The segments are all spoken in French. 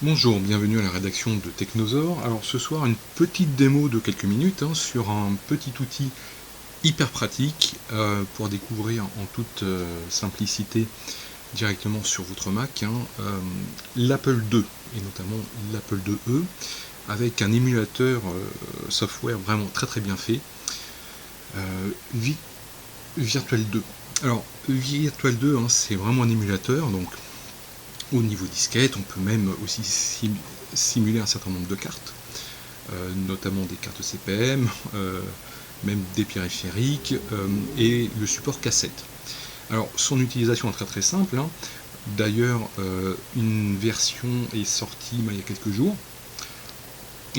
Bonjour, bienvenue à la rédaction de Technosaur. Alors ce soir, une petite démo de quelques minutes sur un petit outil hyper pratique pour découvrir en toute simplicité directement sur votre Mac l'Apple II et notamment l'Apple IIe avec un émulateur software vraiment très bien fait, Virtual 2. Alors Virtual 2 c'est vraiment un émulateur, donc au niveau disquette, on peut même aussi simuler un certain nombre de cartes, notamment des cartes CPM, même des périphériques et le support cassette. Alors son utilisation est très simple. D'ailleurs, une version est sortie il y a quelques jours,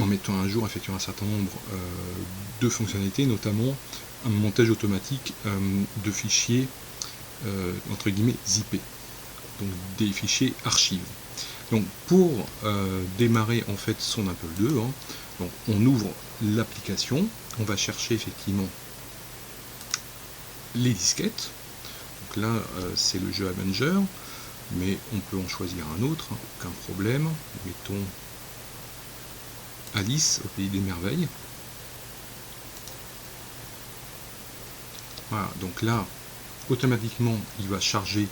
en mettant à jour effectivement un certain nombre de fonctionnalités, notamment un montage automatique de fichiers entre guillemets zippés, donc des fichiers archives. Donc pour démarrer en fait son Apple II, donc on ouvre l'application, on va chercher effectivement les disquettes. Donc là c'est le jeu Avenger, mais on peut en choisir un autre, aucun problème. Mettons Alice au pays des merveilles. Voilà, donc là automatiquement il va charger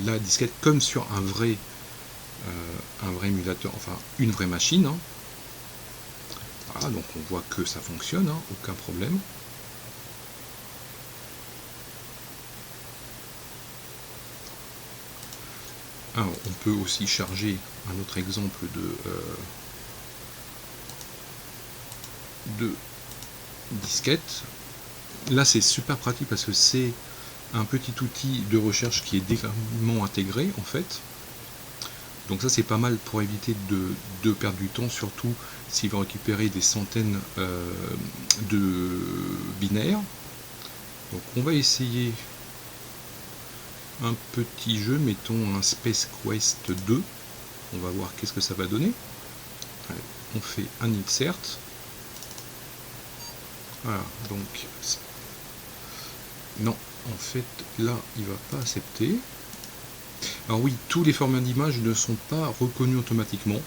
la disquette comme sur un vrai émulateur, enfin une vraie machine. Voilà, donc on voit que ça fonctionne, aucun problème. Alors, on peut aussi charger un autre exemple de disquette. Là c'est super pratique parce que c'est un petit outil de recherche qui est directement intégré en fait. Donc ça c'est pas mal pour éviter de perdre du temps, surtout s'il va récupérer des centaines de binaires. Donc on va essayer un petit jeu, mettons un Space Quest 2. On va voir qu'est-ce que ça va donner. Allez, on fait un insert. Voilà, donc non, en fait là il va pas accepter. Alors oui, tous les formats d'image ne sont pas reconnus automatiquement.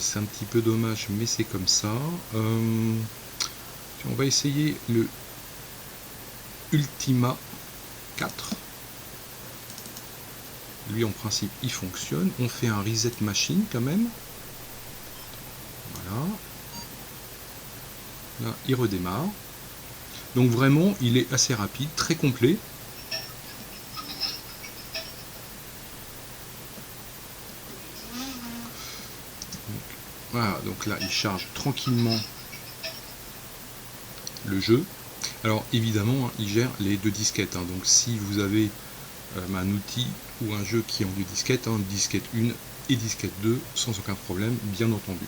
C'est un petit peu dommage, mais c'est comme ça. On va essayer le Ultima 4. Lui en principe il fonctionne. On fait un reset machine quand même. Voilà. Là il redémarre. Donc vraiment il est assez rapide, très complet. Voilà, donc là il charge tranquillement le jeu. Alors évidemment il gère les deux disquettes, donc si vous avez un outil ou un jeu qui est en deux disquettes, disquette 1 et disquette 2 sans aucun problème, bien entendu.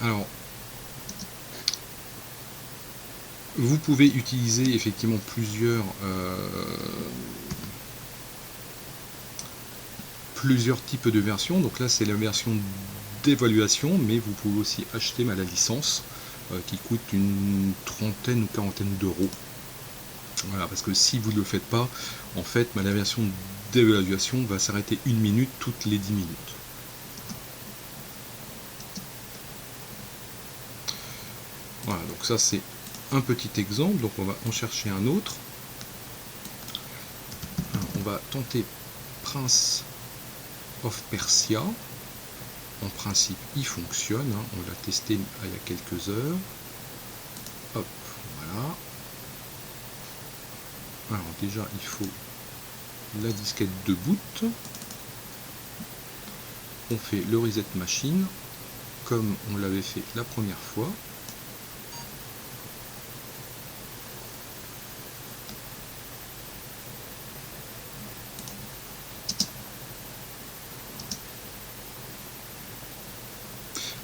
Alors vous pouvez utiliser effectivement plusieurs types de versions. Donc là c'est la version d'évaluation, mais vous pouvez aussi acheter la licence qui coûte une trentaine ou quarantaine d'euros. Voilà, parce que si vous ne le faites pas, en fait la version d'évaluation va s'arrêter 1 minute toutes les 10 minutes. Voilà, donc ça c'est un petit exemple, donc on va en chercher un autre. On va tenter Prince of Persia. En principe il fonctionne, on l'a testé il y a quelques heures. Hop, voilà. Alors déjà il faut la disquette de boot. On fait le reset machine comme on l'avait fait la première fois.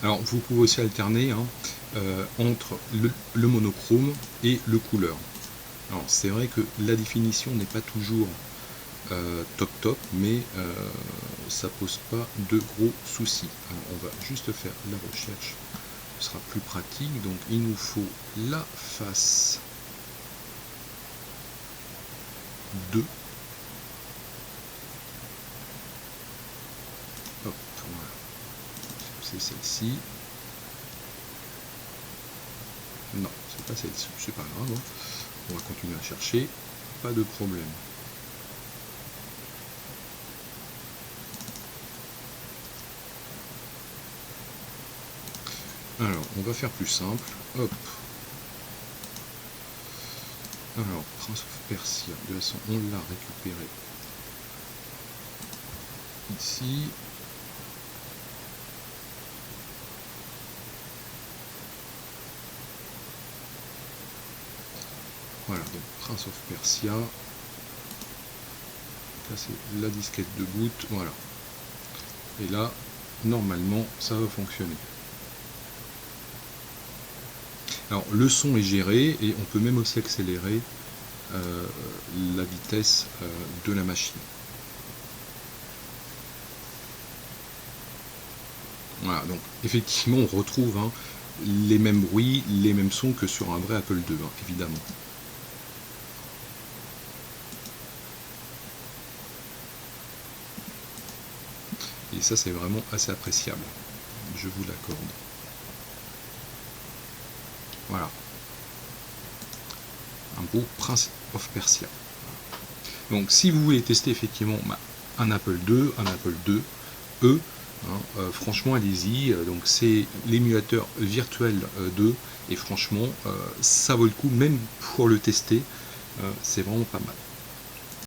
Alors vous pouvez aussi alterner entre le monochrome et le couleur. Alors c'est vrai que la définition n'est pas toujours top, mais ça pose pas de gros soucis. Alors on va juste faire la recherche, ce sera plus pratique. Donc il nous faut la face 2. Hop, voilà. C'est celle-ci. Non, c'est pas celle-ci, c'est pas grave. Hein. On va continuer à chercher, pas de problème. Alors, on va faire plus simple. Hop. Alors, Prince of Persia, de toute façon, on l'a récupéré ici. Voilà, donc Prince of Persia. Là, c'est la disquette de boot. Voilà. Et là, normalement, ça va fonctionner. Alors, le son est géré et on peut même aussi accélérer la vitesse de la machine. Voilà, donc effectivement, on retrouve hein, les mêmes bruits, les mêmes sons que sur un vrai Apple II, hein, évidemment. Et ça, c'est vraiment assez appréciable, je vous l'accorde. Voilà. Un beau Prince of Persia. Donc, si vous voulez tester effectivement un Apple II, un Apple IIe, hein, franchement, allez-y. Donc, c'est l'émulateur virtuel 2, et franchement, ça vaut le coup, même pour le tester, c'est vraiment pas mal.